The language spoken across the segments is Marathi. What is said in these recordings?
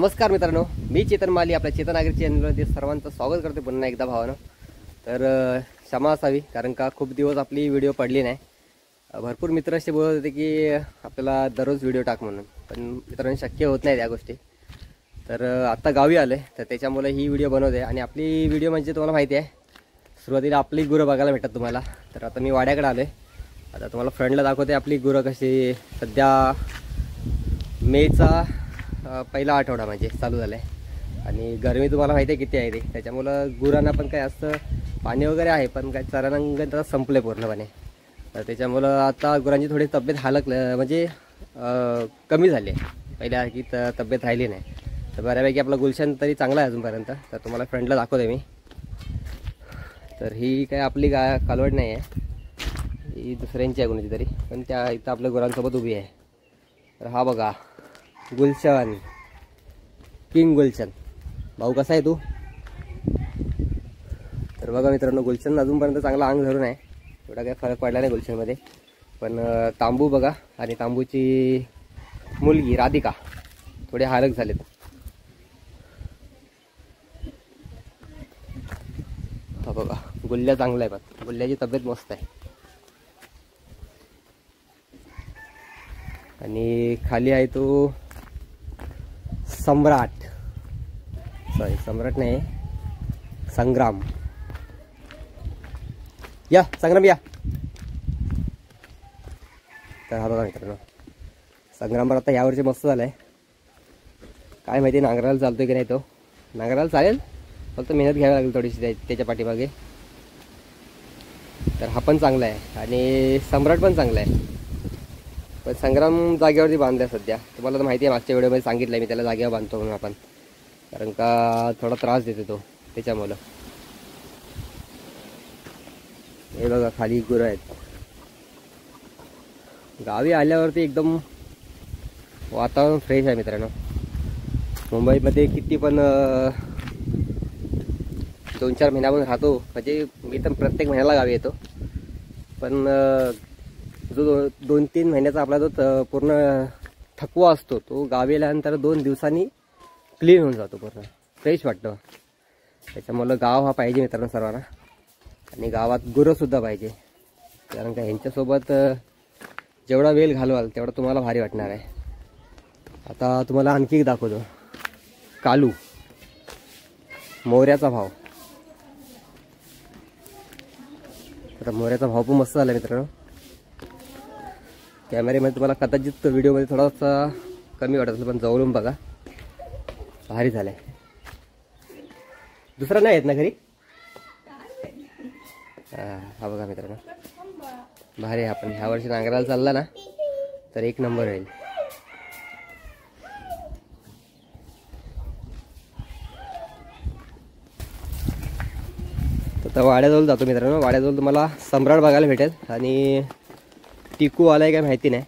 नमस्कार मित्रांनो, मी चेतन माली आपल्या चेतन आगरी चॅनलमध्ये सर्वांचं स्वागत करते पुन्हा एकदा भावानं. तर क्षमा असावी कारण का खूप दिवस आपली व्हिडिओ पडली नाही. भरपूर मित्र असे बोलत होते की आपल्याला दररोज व्हिडिओ टाक म्हणून, पण मित्रांनो शक्य होत नाही त्या गोष्टी. तर आता गावी आले तर त्याच्यामुळे ही व्हिडिओ बनवते. आणि आपली व्हिडिओ म्हणजे तुम्हाला माहिती आहे, सुरुवातीला आपली गुरं बघायला भेटतात तुम्हाला. तर आता मी वाड्याकडे आलो आहे. आता तुम्हाला फ्रंटला दाखवते आपली गुरं कशी. सध्या मेचा पहिला आठवडा म्हणजे चालू झाला आहे आणि गरमी तुम्हाला माहिती आहे किती आहे ते. त्याच्यामुळं गुरांना पण काय असतं पाणी वगैरे आहे, पण काय चरांगण तर संपलं आहे पूर्णपणे. तर त्याच्यामुळं आता गुरांची थोडी तब्येत म्हणजे कमी झाली आहे, पहिल्या की तब्येत राहिली नाही. तर बऱ्यापैकी आपला गुलशन तरी चांगला आहे अजूनपर्यंत. तर तुम्हाला फ्रंटला दाखवते मी. तर ही काय आपली कालवड नाही आहे, ही दुसऱ्यांची आहे कोणाची तरी, पण त्या इथं आपल्या गुरांसोबत उभी आहे. तर हा बघा गुलशन, किंग गुलशन. भाऊ कसा आहे तू? तर बघा मित्रांनो, गुलशन अजूनपर्यंत चांगला अंग धरून आहे, एवढा काही फरक पडला नाही गुलशनमध्ये. पण तांबू बघा आणि तांबूची मुलगी राधिका थोडे हालक झालेत. हा बघा गुल्ल्या चांगला आहे, पण गुल्ल्याची तब्येत मस्त आहे. आणि खाली आहे तो सम्राट, सॉरी सम्राट नाही, संग्राम. या संग्राम या. तर हा बघा मित्रांनो, संग्राम पण आता यावर्षी मस्त झालाय. काय माहिती नांगराला चालतोय की नाही तो. नांगराला चालेल, फक्त मेहनत घ्यावी लागेल थोडीशी त्याच्या पाठीमागे. तर हा पण चांगला आहे आणि सम्राट पण चांगला आहे. पण संग्राम जागेवरती बांधलाय सध्या. तुम्हाला तर माहिती आहे, मागच्या व्हिडिओमध्ये सांगितलं मी त्याला जागेवर बांधतो म्हणून आपण, कारण का थोडा त्रास देतो तो त्याच्यामुळं. हे बघा खाली गुरं आहेत. गावी आल्यावरती एकदम वातावरण फ्रेश आहे मित्रांनो. मुंबईमध्ये किती पण 2-4 महिन्यापासून राहतो, म्हणजे मी तर प्रत्येक महिन्याला गावी येतो. पण जो 2-3 महिन्याचा आपला जो पूर्ण थकवा असतो तो गावी आल्यानंतर 2 दिवसांनी क्लीन होऊन जातो, पूर्ण फ्रेश वाटतं. त्याच्यामुळं गाव हा पाहिजे मित्रांनो सर्वांना. आणि गावात गुरंसुद्धा पाहिजे, कारण का ह्यांच्यासोबत जेवढा वेळ घालवाल तेवढा तुम्हाला भारी वाटणार आहे. आता तुम्हाला आणखी एक दाखवतो, कालू, मोऱ्याचा भाव. आता मोऱ्याचा भाव पण मस्त झाला मित्रांनो. कॅमेऱ्यामध्ये तुम्हाला कदाचित व्हिडिओमध्ये थोडासा कमी वाटत असेल, पण जवळून बघा भारी झालाय. दुसरा नाही येत ना घरी. हा बघा मित्रांनो भारी. आपण ह्या वर्षी नांगराला चालला ना तर 1 नंबर होईल. तर वाड्याजवळ जातो मित्रांनो. वाड्याजवळ तुम्हाला सम्राट बघायला भेटेल आणि टिकू आलाय काय माहिती नाही.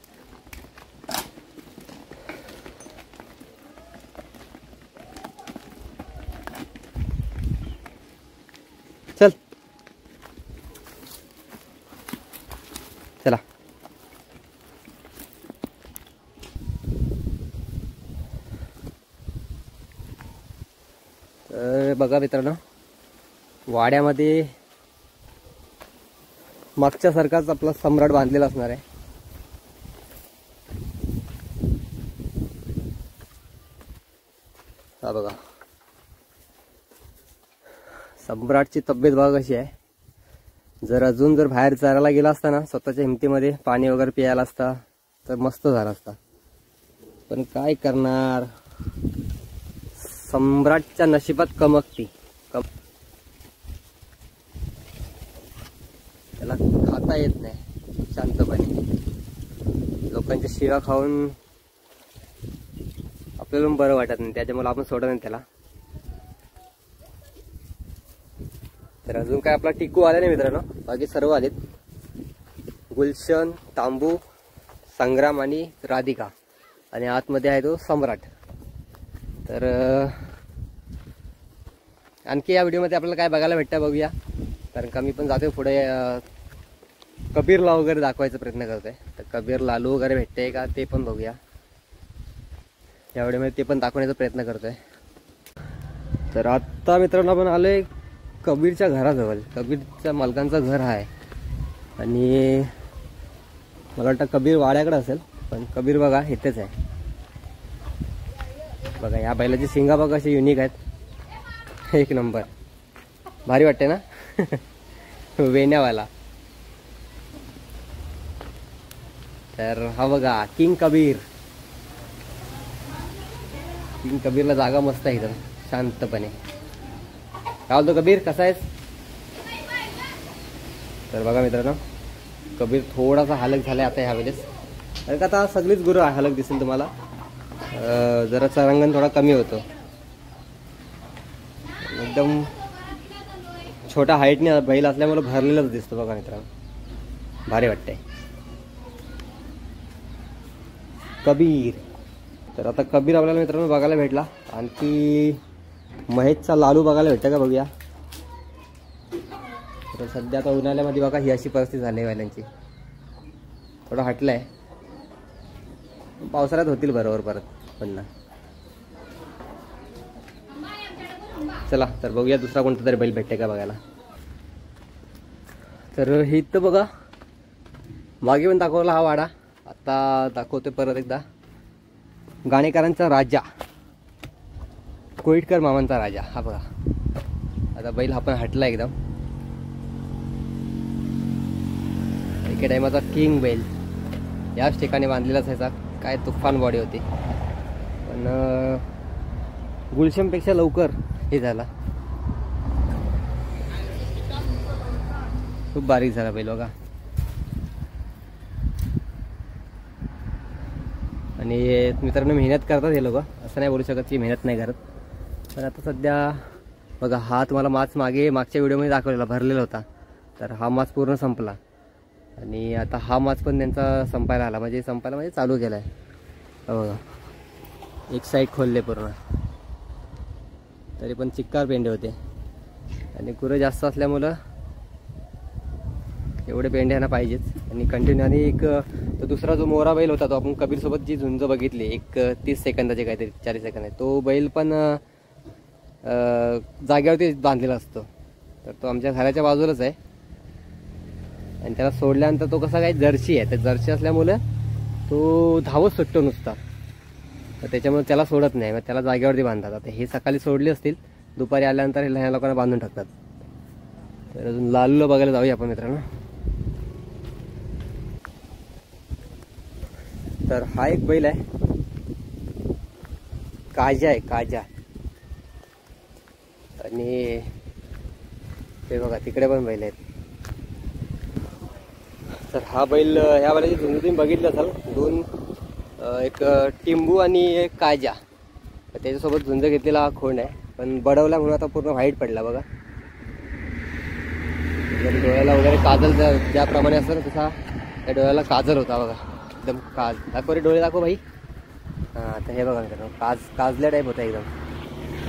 चल चला. तर बघा मित्रांनो, वाड्यामध्ये मागच्या सारखाच आपला सम्राट बांधलेला असणार आहे. हा बघा सम्राटची तब्येत बघा कशी आहे. जर बाहेर चरायला गेला असता ना, स्वतःच्या हिमतीमध्ये पाणी वगैरे प्यायला असता तर मस्त झाला असता. पण काय करणार, सम्राटच्या नशिबात कमकती. त्याला खाता येत नाही शांतपणे. लोकांच्या शिव्या खाऊन आपल्याला बरं वाटत नाही, त्याच्यामुळे आपण सोडत नाही त्याला. तर अजून काय आपला टिकू आला नाही मित्रांनो, बाकी सर्व आलेत. गुलशन, तांबू, संग्राम आणि राधिका. आणि आतमध्ये आहे तो सम्राट. तर आणखी या व्हिडिओमध्ये आपल्याला काय बघायला भेटतं बघूया, कारण का मी पण जातोय पुढे कबीरला वगैरे दाखवायचा प्रयत्न करतोय. तर कबीर लालू वगैरे भेटते का ते पण बघूया. त्यावेळी ते पण दाखवण्याचा प्रयत्न करतोय. तर आत्ता मित्रांनो आपण आलोय कबीरच्या घराजवळ. कबीरच्या मालकांचं घर आहे आणि मला वाटतं कबीर वाड्याकडे असेल, पण कबीर बघा इथेच आहे. बघा या बैलाची शिंगा बघा अशी युनिक आहेत, एक नंबर भारी वाटते ना. वेण्यावाला. तर हा बघा किंग कबीर. किंग कबीरला जागा मस्त आहे एकदम शांतपणे. काय बोलतो कबीर, कसा आहेस? तर बघा मित्रांनो कबीर थोडासा हालक झालाय आता ह्यावेळेस, कारण का आता सगळीच गुरु हालक दिसेल तुम्हाला. जरा चरांगण थोडा कमी होतो, एकदम छोटा हाईटने बैल असल्यामुळे भरलेलाच दिसतो. बघा मित्रांनो भारी वाटतंय कबीर. तर आता कबीर आपल्याला मित्रांनो बघायला भेटला. आणखी महेशचा लालू बघायला भेटतं का बघूया. तर सध्या आता उन्हाळ्यामध्ये बघा ही अशी परिस्थिती झाली आहे बैलांची, थोडं हटलंय. पावसाळ्यात होतील बरोबर परत पुन्हा. चला तर बघूया दुसरा कोणता तरी बैल भेटते का बघायला. तर हे इथं बघा मागे पण दाखवला हा वाडा, आता दाखवते परत एकदा. गाणेकरांचा राजा, कोईटकर मामांचा राजा. हा बघा आता बैल हा पण हटला एकदम. एके टायमाचा किंग बैल याच ठिकाणी बांधलेला असायचा. काय तुफान बॉडी होती, पण गुलशनपेक्षा लवकर हे झाला. खूप बारीक झाला बैल बघा. आणि मित्रांनो मेहनत करतात हे लोक, असं नाही बोलू शकत की मेहनत नाही करत. पण आता सध्या बघा हा तुम्हाला माच मागच्या व्हिडिओमध्ये दाखवलेला भरलेला होता. तर हा माच पूर्ण संपला आणि आता हा माच पण त्यांचा संपायला आला, म्हणजे संपायला म्हणजे चालू केला आहे. बघा एक साईड खोलले पूर्ण, तरी पण चिक्कार पेंडे होते. आणि गुरं जास्त असल्यामुळं एवढे पेंडे यांना पाहिजेच. आणि कंटिन्यू. आणि एक तो दुसरा जो मोरा बैल होता तो आपण कबीरसोबत जी झुंज बघितली एक 30 सेकंदाचे काहीतरी 40 सेकंद आहे, तो बैल पण जागेवरती बांधलेला असतो. तर तो आमच्या घराच्या बाजूलाच आहे. आणि त्याला सोडल्यानंतर तो कसा काही जर्सी आहे, तर जर्सी असल्यामुळे तो धावत सुटतो नुसता. तर त्याच्यामुळे त्याला सोडत नाही, मग त्याला जागेवरती बांधतात. आता हे सकाळी सोडले असतील, दुपारी आल्यानंतर ह्या लोकांना बांधून टाकतात. तर अजून लालूला बघायला जाऊया आपण मित्रांनो. तर हा एक बैल आहे, काजा आहे काजा. आणि ते बघा तिकडे पण बैल आहेत. तर हा बैल ह्या बैलाची झुंज तुम्ही बघितलं असाल, दोन एक टिंबू आणि एक काजा, त्याच्यासोबत झुंज घेतलेला हा खोंड आहे. पण बडवला म्हणून आता पूर्ण व्हाईट पडला बघा. डोळ्याला वगैरे काजल ज्याप्रमाणे असतं ना तसा त्या डोळ्याला काजल होता बघा, एकदम दाखव रे डोळे दाखव भाई. हां तर हे बघा मित्रांनो काजल्या टाईप होता एकदम.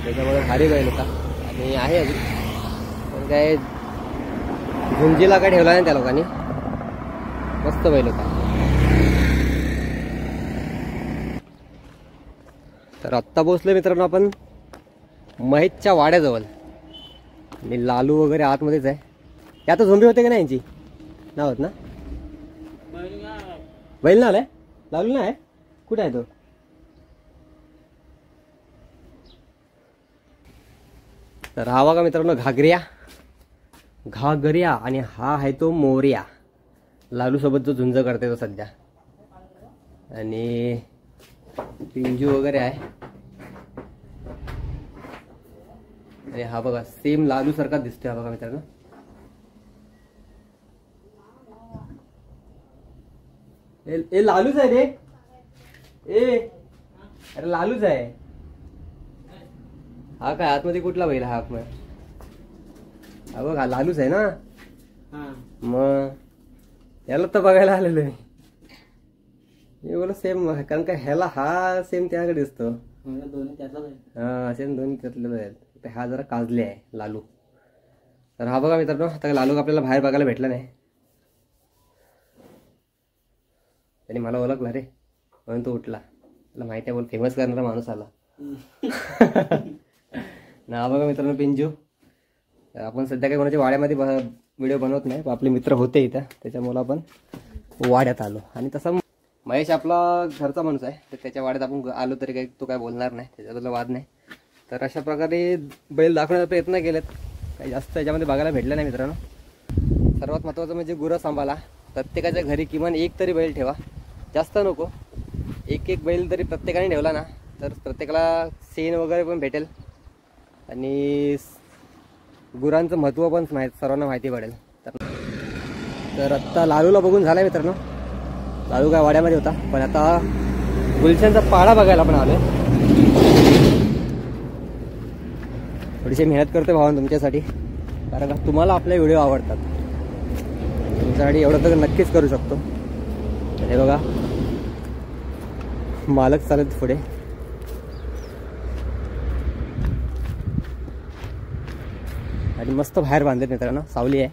त्याच्यामुळे भारी बैल होता आणि आहे अजून, पण काय झुंजीला काय ठेवला नाही त्या लोकांनी. मस्त बैल होता. तर आत्ता पोहोचलो मित्रांनो आपण महेशच्या वाड्याजवळ. आणि लालू वगैरे आतमध्येच आहे. हे आता झोंबी होते का नाही यांची नाव होत ना. बैल ना आलाय, लालू ना आहे. कुठे आहे तो? तर हा बघा मित्रांनो घागऱ्या आणि हा आहे तो मोर्या. लालू सोबत जो झुंज करते तो सध्या. आणि पिंजू वगैरे आहे. आणि हा बघा सेम लालू सारखा दिसतोय हा बघा मित्रांनो. ए लालूच आहे रे. अरे लालूच आहे हा. काय आतमध्ये कुठला बैल हा? हा बघ हा लालूच आहे ना. मग याला तर बघायला आलेलो आहे मी. बोला सेम, कारण का ह्याला हा सेम त्याकडे दिसतो. हा सेम दोन्ही त्यातलेलं आहे. हा जरा काजले आहे लालू. तर हा बघा मित्रांनो आता लालू आपल्याला बाहेर बघायला भेटला नाही. त्याने मला ओळखला रे म्हणून तो उठला. तुला माहिती आहे बोल फेमस करणारा माणूस आला. ना बघा मित्रांनो पिंजू. आपण सध्या काही कोणाच्या वाड्यामध्ये व्हिडिओ बनवत नाही, आपले मित्र होते इथं त्याच्यामुळे आपण वाड्यात आलो. आणि तसा महेश आपला घरचा माणूस आहे, तर त्याच्या वाड्यात आपण आलो तरी काही तो काय बोलणार नाही, त्याच्याबद्दल वाद नाही. तर अशा प्रकारे बैल दाखवण्याचा प्रयत्न केलेत, काही जास्त याच्यामध्ये बघायला भेटलं नाही मित्रांनो. सर्वात महत्त्वाचं म्हणजे गुरं सांभाळा. प्रत्येकाच्या घरी किमान एक तरी बैल ठेवा, जास्त नको. एक एक बैल तरी प्रत्येकाने ठेवला ना तर प्रत्येकाला शेण वगैरे पण भेटेल आणि गुरांचं महत्त्व पण सर्वांना माहिती पडेल. तर आत्ता लालूला बघून झाला मित्रांनो. लालू काय वाड्यामध्ये होता, पण आता गुलशनचा पाडा बघायला पण आलोय. थोडीशी मेहनत करतोय भावान तुमच्यासाठी, कारण का तुम्हाला आपले व्हिडिओ आवडतात. तुमच्यासाठी एवढं तर नक्कीच करू शकतो. हे बघा मालक चालत पुढे. आणि मस्त बाहेर बांधलेत मित्रांनो, सावली आहे.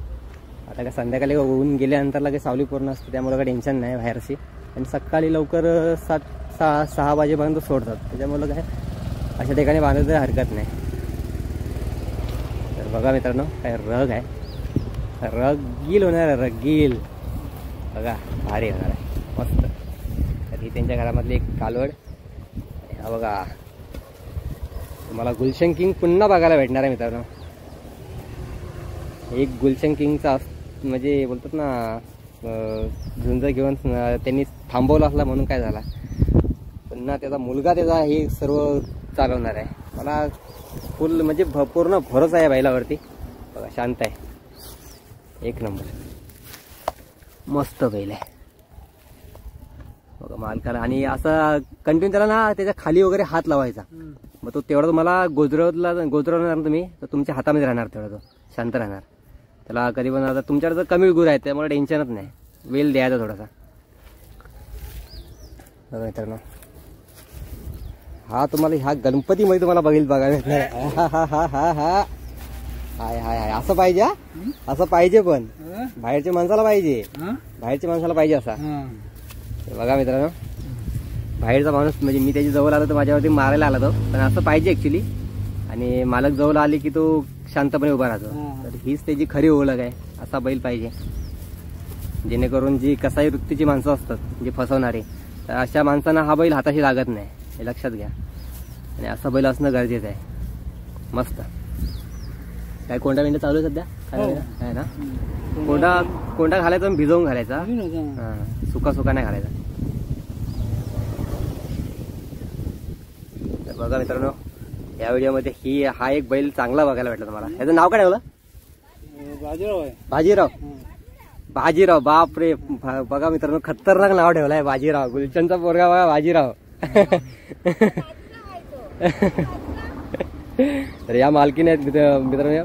आता काय संध्याकाळी ऊन गेल्यानंतर लगेच सावली पूर्ण असते, त्यामुळे काय टेन्शन नाही बाहेरशी. आणि सकाळी लवकर 6 वाजेपर्यंत सोडतात, त्याच्यामुळे काय अशा ठिकाणी बांधायला तरी हरकत नाही. तर बघा मित्रांनो काय रग आहे, रगील होणार आहे, रगील बघा भारी होणार आहे मस्त. तर ही त्यांच्या घरामधली एक कालवड. हा बघा तुम्हाला गुलशन किंग पुन्हा बघायला भेटणार आहे मित्रांनो. एक गुलशन किंगचा म्हणजे बोलतात ना झुंज घेऊन त्यांनी थांबवला असला म्हणून काय झाला, पुन्हा त्याचा मुलगा त्याचा हे सर्व चालवणार आहे. मला फुल म्हणजे पूर्ण भरोसा आहे बैलावरती. बघा शांत आहे, एक नंबर मस्त बैल आहे बघा मालकाला. आणि असं कंटिन्यू त्याला ना त्याच्या खाली वगैरे हात लावायचा, मग तो तेवढा तुम्हाला गोजरवणार तुम्ही तर तुमच्या हातामध्ये राहणार, तेवढा तो शांत राहणार. त्याला कधी पण आता तुमच्याकडे तर कमी गुरं आहेत त्यामुळे टेन्शनच नाही, वेल द्यायचा थोडासा. बघा मित्रांनो हा तुम्हाला ह्या गणपतीमध्ये तुम्हाला बघायला भेटणार. हा हा हा हा हा हाय हाय हाय असं पाहिजे, असं पाहिजे, पण बाहेरच्या माणसाला पाहिजे, बाहेरच्या माणसाला पाहिजे असा. बघा मित्रांनो बाहेरचा माणूस म्हणजे मी त्याच्या जवळ आलो तर माझ्यावरती मारायला आला तो, पण असं पाहिजे ऍक्च्युली. आणि मालक जवळ आले की तो शांतपणे उभा राहतो. तर हीच त्याची खरी ओळख आहे, असा बैल पाहिजे. जेणेकरून जी कसाई वृत्तीची माणसं असतात जे फसवणारे, तर अशा माणसांना हा बैल हाताशी लागत नाही, हे लक्षात घ्या. आणि असा बैल असणं गरजेचं आहे. मस्त काय कोंडा बिंडा चालू आहे सध्या आहे ना. कोंडा घालायचा भिजवून घालायचा, सुका सुका नाही घालायचा. तर बघा मित्रांनो या व्हिडिओमध्ये हा एक बैल चांगला बघायला भेटला तुम्हाला. याचं नाव काय ठेवलं? बाजीराव. बाजीराव बापरे. बघा मित्रांनो खतरनाक नाव ठेवलं आहे बाजीराव. गुलशनचा पोरगा बघा बाजीराव. तर या मालकीने आहेत मित्रांनो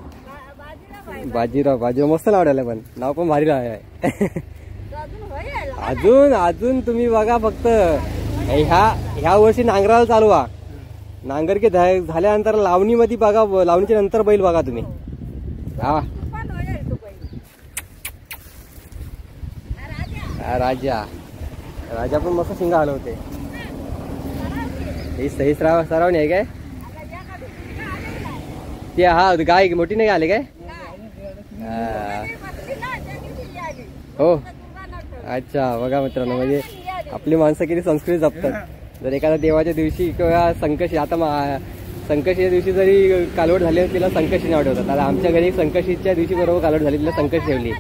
बाजीराव मस्त नाव ठेवलंय, पण नाव पण भारी आहे. अजून तुम्ही बघा फक्त ह्या वर्षी नांगराला चालू व्हा. नांगरके झाल्यानंतर लावणीमध्ये बघा, लावणीच्या नंतर बैल बघा तुम्ही. हा राजा पण मस्त शिंगा हलवते. हे सही सरावणी आहे काय ते? हा गाय मोठी नाही आले काय? हो अच्छा. बघा मित्रांनो म्हणजे आपली माणसं किती संस्कृती जपतात. जर एखाद्या देवाच्या दिवशी किंवा संकष्टी, आता संकष्टीच्या दिवशी जरी कालवड झाली तिला संकष्टी नाव ठेवतात. आता आमच्या घरी संकष्टीच्या दिवशी बरोबर कालवड झाली तिला संकष्टी ठेवली.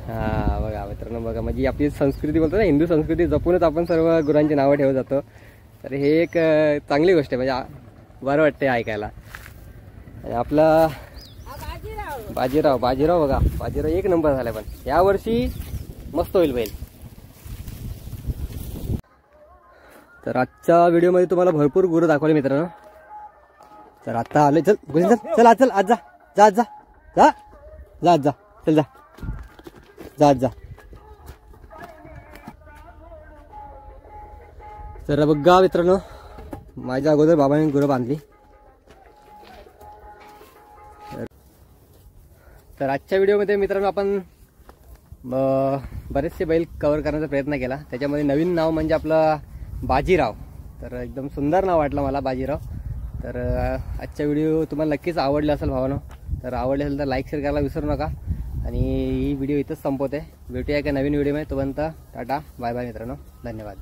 हा बघा मित्रांनो बघा म्हणजे आपली संस्कृती बोलतो ना, हिंदू संस्कृती जपूनच आपण सर्व गुरांची नावं ठेवत जातो. तर हे एक चांगली गोष्ट आहे, म्हणजे बरं वाटते ऐकायला. आणि आपला बाजीराव बघा बाजीराव एक नंबर झालाय, पण यावर्षी मस्त होईल बैल. तर आजच्या व्हिडिओमध्ये तुम्हाला भरपूर गुरं दाखवले मित्रांनो. तर आता आले, चल चल आज चल आज जा जा जा जा जा जा चल जा जा जा. तर बघा मित्रांनो माझ्या अगोदर बाबांनी गुरं बांधली. तर आजच्या व्हिडिओमध्ये मित्रांनो आपण बरेचसे बैल कव्हर करण्याचा प्रयत्न केला. त्याच्यामध्ये नवीन नाव म्हणजे आपलं बाजीराव. तर एकदम सुंदर नाव वाटलं मला बाजीराव. तर आजचा व्हिडिओ तुम्हाला नक्कीच आवडला असेल भावानो. तर आवडले असेल तर लाईक शेअर करायला विसरू नका. आणि ही व्हिडिओ इथंच संपवते. भेटूया एका नवीन व्हिडिओमध्ये. तोपर्यंत टाटा बाय बाय मित्रांनो. धन्यवाद.